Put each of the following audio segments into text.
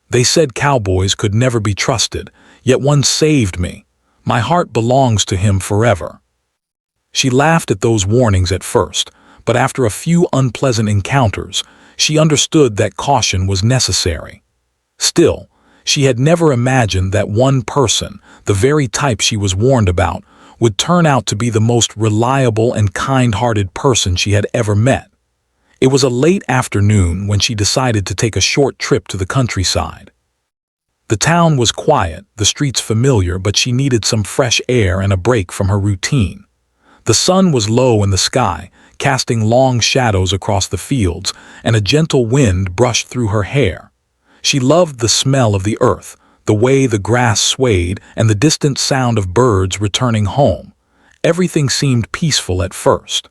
They said cowboys could never be trusted, yet one saved me. My heart belongs to him forever." She laughed at those warnings at first, but after a few unpleasant encounters, she understood that caution was necessary. Still, she had never imagined that one person, the very type she was warned about, would turn out to be the most reliable and kind-hearted person she had ever met. It was a late afternoon when she decided to take a short trip to the countryside. The town was quiet, the streets familiar, but she needed some fresh air and a break from her routine. The sun was low in the sky, casting long shadows across the fields, and a gentle wind brushed through her hair. She loved the smell of the earth, the way the grass swayed, and the distant sound of birds returning home. Everything seemed peaceful at first.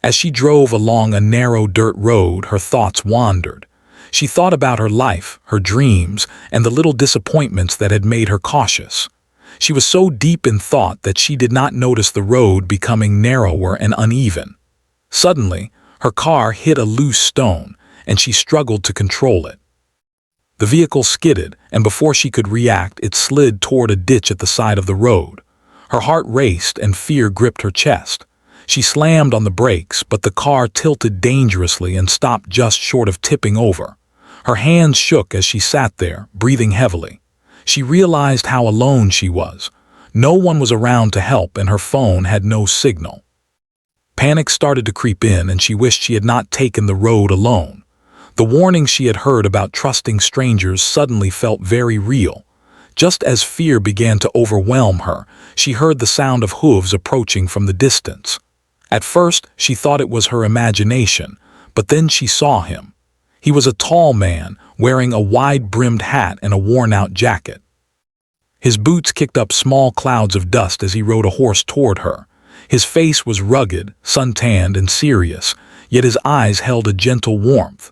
As she drove along a narrow dirt road, her thoughts wandered. She thought about her life, her dreams, and the little disappointments that had made her cautious. She was so deep in thought that she did not notice the road becoming narrower and uneven. Suddenly, her car hit a loose stone, and she struggled to control it. The vehicle skidded, and before she could react, it slid toward a ditch at the side of the road. Her heart raced and fear gripped her chest. She slammed on the brakes, but the car tilted dangerously and stopped just short of tipping over. Her hands shook as she sat there, breathing heavily. She realized how alone she was. No one was around to help, and her phone had no signal. Panic started to creep in, and she wished she had not taken the road alone. The warnings she had heard about trusting strangers suddenly felt very real. Just as fear began to overwhelm her, she heard the sound of hooves approaching from the distance. At first, she thought it was her imagination, but then she saw him. He was a tall man, wearing a wide-brimmed hat and a worn-out jacket. His boots kicked up small clouds of dust as he rode a horse toward her. His face was rugged, suntanned, and serious, yet his eyes held a gentle warmth.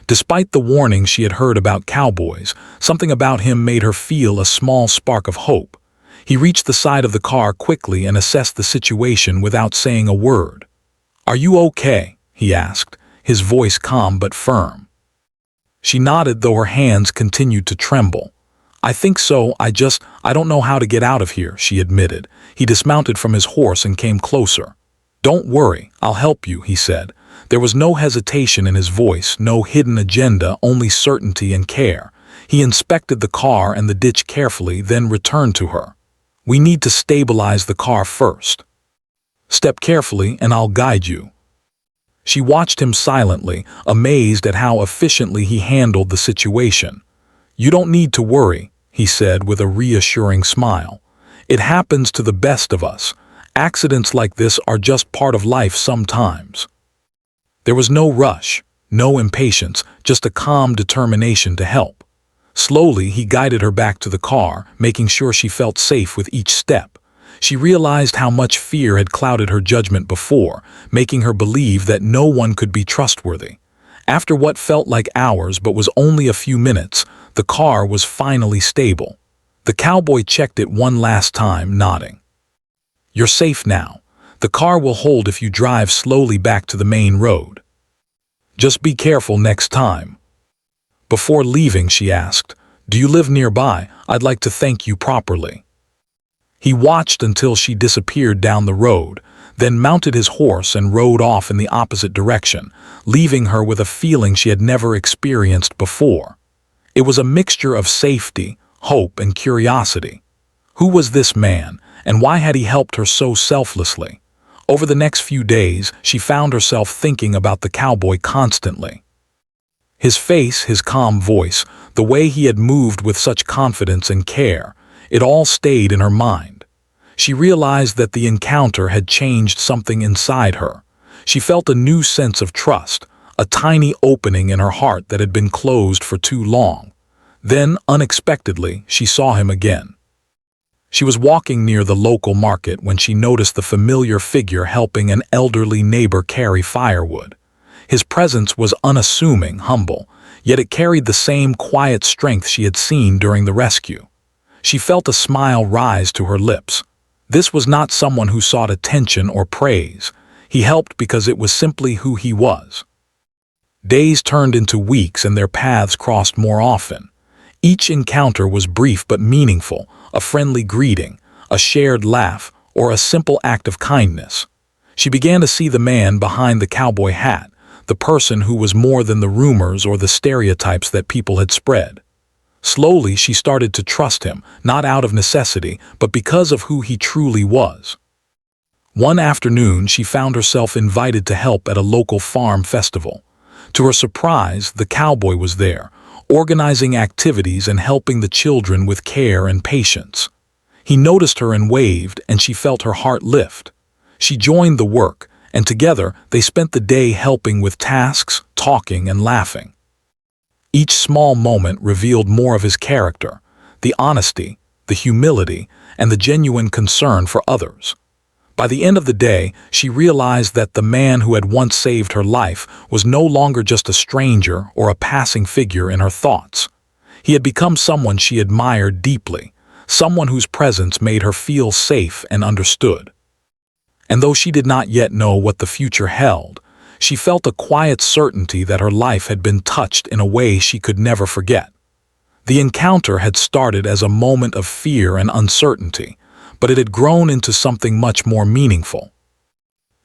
Despite the warnings she had heard about cowboys, something about him made her feel a small spark of hope. He reached the side of the car quickly and assessed the situation without saying a word. "Are you okay?" he asked, his voice calm but firm. She nodded, though her hands continued to tremble. "I think so, I don't know how to get out of here," she admitted. He dismounted from his horse and came closer. "Don't worry, I'll help you," he said. There was no hesitation in his voice, no hidden agenda, only certainty and care. He inspected the car and the ditch carefully, then returned to her. "We need to stabilize the car first. Step carefully and I'll guide you." She watched him silently, amazed at how efficiently he handled the situation. "You don't need to worry," he said with a reassuring smile. "It happens to the best of us. Accidents like this are just part of life sometimes." There was no rush, no impatience, just a calm determination to help. Slowly, he guided her back to the car, making sure she felt safe with each step. She realized how much fear had clouded her judgment before, making her believe that no one could be trustworthy. After what felt like hours but was only a few minutes, the car was finally stable. The cowboy checked it one last time, nodding. "You're safe now. The car will hold if you drive slowly back to the main road. Just be careful next time." Before leaving, she asked, "Do you live nearby? I'd like to thank you properly." He watched until she disappeared down the road, then mounted his horse and rode off in the opposite direction, leaving her with a feeling she had never experienced before. It was a mixture of safety, hope, and curiosity. Who was this man, and why had he helped her so selflessly? Over the next few days, she found herself thinking about the cowboy constantly. His face, his calm voice, the way he had moved with such confidence and care, it all stayed in her mind. She realized that the encounter had changed something inside her. She felt a new sense of trust, a tiny opening in her heart that had been closed for too long. Then, unexpectedly, she saw him again. She was walking near the local market when she noticed the familiar figure helping an elderly neighbor carry firewood. His presence was unassuming, humble, yet it carried the same quiet strength she had seen during the rescue. She felt a smile rise to her lips. This was not someone who sought attention or praise. He helped because it was simply who he was. Days turned into weeks and their paths crossed more often. Each encounter was brief but meaningful, a friendly greeting, a shared laugh, or a simple act of kindness. She began to see the man behind the cowboy hat, the person who was more than the rumors or the stereotypes that people had spread. Slowly, she started to trust him, not out of necessity, but because of who he truly was. One afternoon, she found herself invited to help at a local farm festival. To her surprise, the cowboy was there, organizing activities and helping the children with care and patience. He noticed her and waved, and she felt her heart lift. She joined the work, and together they spent the day helping with tasks, talking, and laughing. Each small moment revealed more of his character, the honesty, the humility, and the genuine concern for others. By the end of the day, she realized that the man who had once saved her life was no longer just a stranger or a passing figure in her thoughts. He had become someone she admired deeply, someone whose presence made her feel safe and understood. And though she did not yet know what the future held, she felt a quiet certainty that her life had been touched in a way she could never forget. The encounter had started as a moment of fear and uncertainty, but it had grown into something much more meaningful.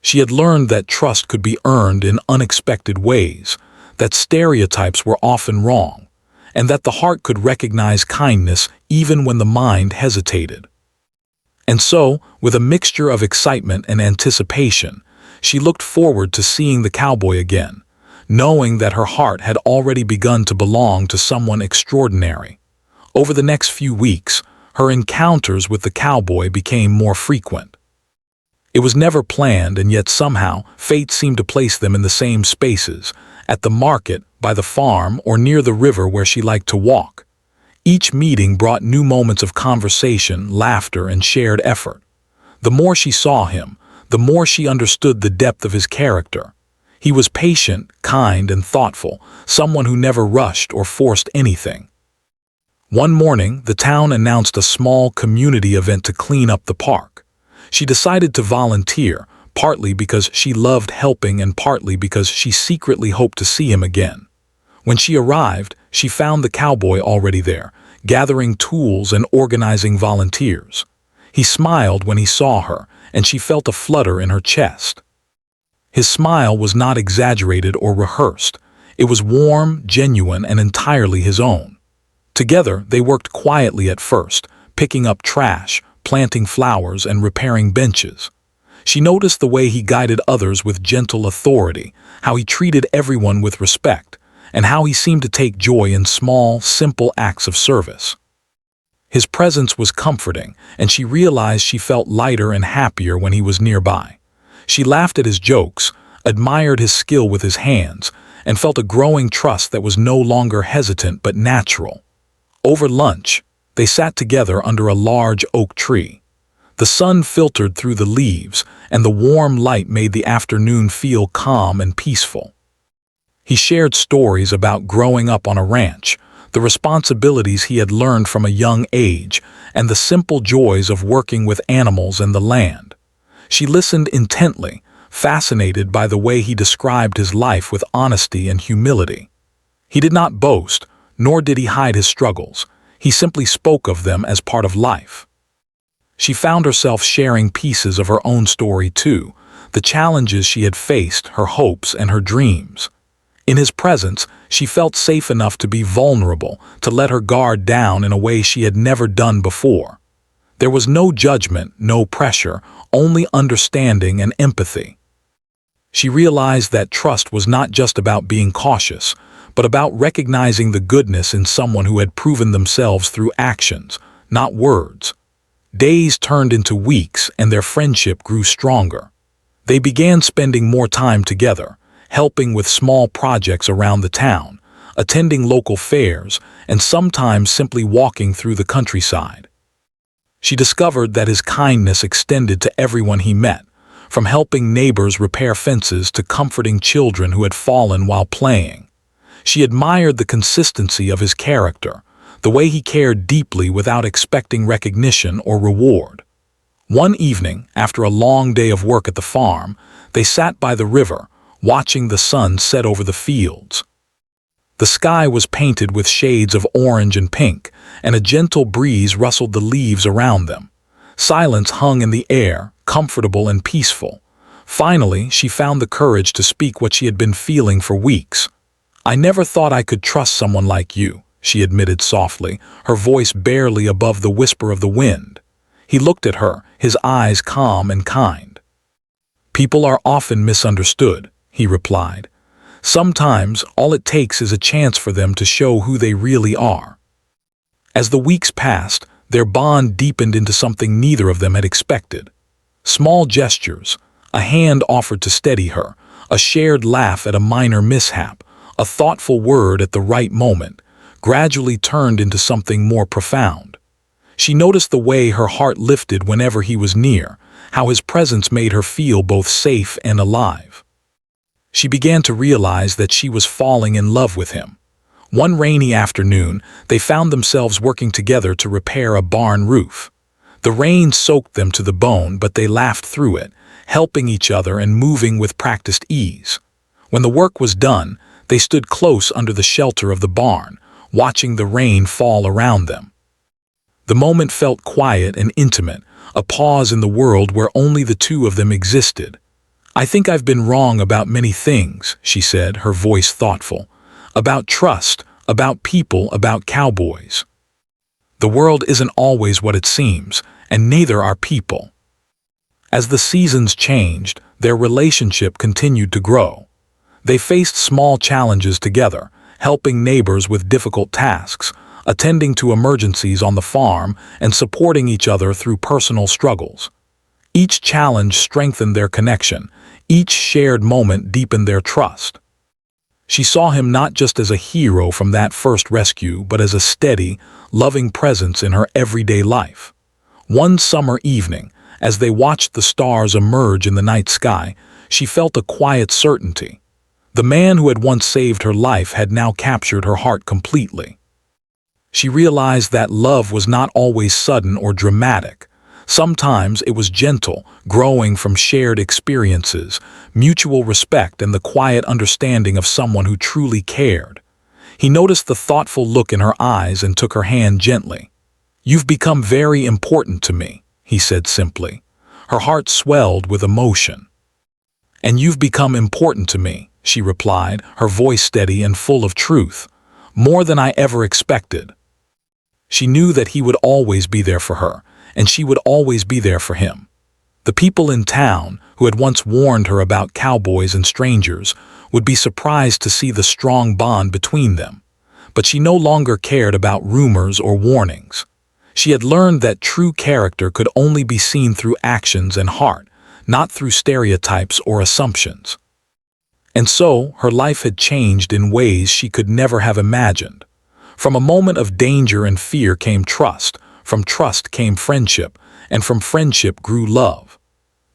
She had learned that trust could be earned in unexpected ways, that stereotypes were often wrong, and that the heart could recognize kindness even when the mind hesitated. And so, with a mixture of excitement and anticipation, she looked forward to seeing the cowboy again, knowing that her heart had already begun to belong to someone extraordinary. Over the next few weeks, her encounters with the cowboy became more frequent. It was never planned, and yet somehow fate seemed to place them in the same spaces, at the market, by the farm, or near the river where she liked to walk. Each meeting brought new moments of conversation, laughter, and shared effort. The more she saw him, the more she understood the depth of his character. He was patient, kind, and thoughtful, someone who never rushed or forced anything. One morning, the town announced a small community event to clean up the park. She decided to volunteer, partly because she loved helping and partly because she secretly hoped to see him again. When she arrived, she found the cowboy already there, gathering tools and organizing volunteers. He smiled when he saw her, and she felt a flutter in her chest. His smile was not exaggerated or rehearsed. It was warm, genuine, and entirely his own. Together, they worked quietly at first, picking up trash, planting flowers, and repairing benches. She noticed the way he guided others with gentle authority, how he treated everyone with respect, and how he seemed to take joy in small, simple acts of service. His presence was comforting, and she realized she felt lighter and happier when he was nearby. She laughed at his jokes, admired his skill with his hands, and felt a growing trust that was no longer hesitant but natural. Over lunch, they sat together under a large oak tree. The sun filtered through the leaves, and the warm light made the afternoon feel calm and peaceful. He shared stories about growing up on a ranch, the responsibilities he had learned from a young age, and the simple joys of working with animals and the land. She listened intently, fascinated by the way he described his life with honesty and humility. He did not boast, nor did he hide his struggles. He simply spoke of them as part of life. She found herself sharing pieces of her own story too, the challenges she had faced, her hopes, and her dreams. In his presence, she felt safe enough to be vulnerable, to let her guard down in a way she had never done before. There was no judgment, no pressure, only understanding and empathy. She realized that trust was not just about being cautious, but about recognizing the goodness in someone who had proven themselves through actions, not words. Days turned into weeks, and their friendship grew stronger. They began spending more time together, helping with small projects around the town, attending local fairs, and sometimes simply walking through the countryside. She discovered that his kindness extended to everyone he met, from helping neighbors repair fences to comforting children who had fallen while playing. She admired the consistency of his character, the way he cared deeply without expecting recognition or reward. One evening, after a long day of work at the farm, they sat by the river, watching the sun set over the fields. The sky was painted with shades of orange and pink, and a gentle breeze rustled the leaves around them. Silence hung in the air, comfortable and peaceful. Finally, she found the courage to speak what she had been feeling for weeks. "I never thought I could trust someone like you," she admitted softly, her voice barely above the whisper of the wind. He looked at her, his eyes calm and kind. "People are often misunderstood," he replied. "Sometimes all it takes is a chance for them to show who they really are." As the weeks passed, their bond deepened into something neither of them had expected. Small gestures, a hand offered to steady her, a shared laugh at a minor mishap, a thoughtful word at the right moment, gradually turned into something more profound. She noticed the way her heart lifted whenever he was near, how his presence made her feel both safe and alive. She began to realize that she was falling in love with him. One rainy afternoon, they found themselves working together to repair a barn roof. The rain soaked them to the bone, but they laughed through it, helping each other and moving with practiced ease. When the work was done, they stood close under the shelter of the barn, watching the rain fall around them. The moment felt quiet and intimate, a pause in the world where only the two of them existed. "I think I've been wrong about many things," she said, her voice thoughtful. "About trust, about people, about cowboys. The world isn't always what it seems, and neither are people." As the seasons changed, their relationship continued to grow. They faced small challenges together, helping neighbors with difficult tasks, attending to emergencies on the farm, and supporting each other through personal struggles. Each challenge strengthened their connection, each shared moment deepened their trust. She saw him not just as a hero from that first rescue, but as a steady, loving presence in her everyday life. One summer evening, as they watched the stars emerge in the night sky, she felt a quiet certainty. The man who had once saved her life had now captured her heart completely. She realized that love was not always sudden or dramatic. Sometimes it was gentle, growing from shared experiences, mutual respect, and the quiet understanding of someone who truly cared. He noticed the thoughtful look in her eyes and took her hand gently. "You've become very important to me," he said simply. Her heart swelled with emotion. "And you've become important to me," she replied, her voice steady and full of truth. "More than I ever expected." She knew that he would always be there for her, and she would always be there for him. The people in town, who had once warned her about cowboys and strangers, would be surprised to see the strong bond between them. But she no longer cared about rumors or warnings. She had learned that true character could only be seen through actions and heart, not through stereotypes or assumptions. And so, her life had changed in ways she could never have imagined. From a moment of danger and fear came trust, from trust came friendship, and from friendship grew love.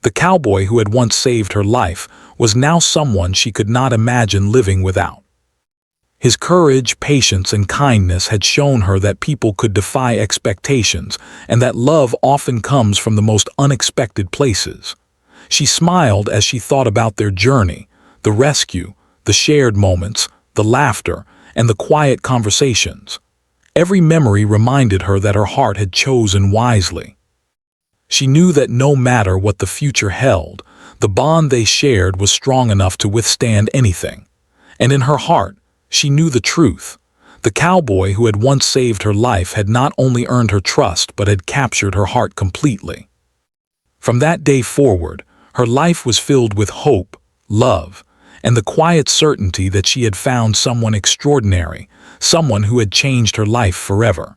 The cowboy who had once saved her life was now someone she could not imagine living without. His courage, patience, and kindness had shown her that people could defy expectations, and that love often comes from the most unexpected places. She smiled as she thought about their journey, the rescue, the shared moments, the laughter, and the quiet conversations. Every memory reminded her that her heart had chosen wisely. She knew that no matter what the future held, the bond they shared was strong enough to withstand anything. And in her heart, she knew the truth. The cowboy who had once saved her life had not only earned her trust but had captured her heart completely. From that day forward, her life was filled with hope, love, and the quiet certainty that she had found someone extraordinary, someone who had changed her life forever.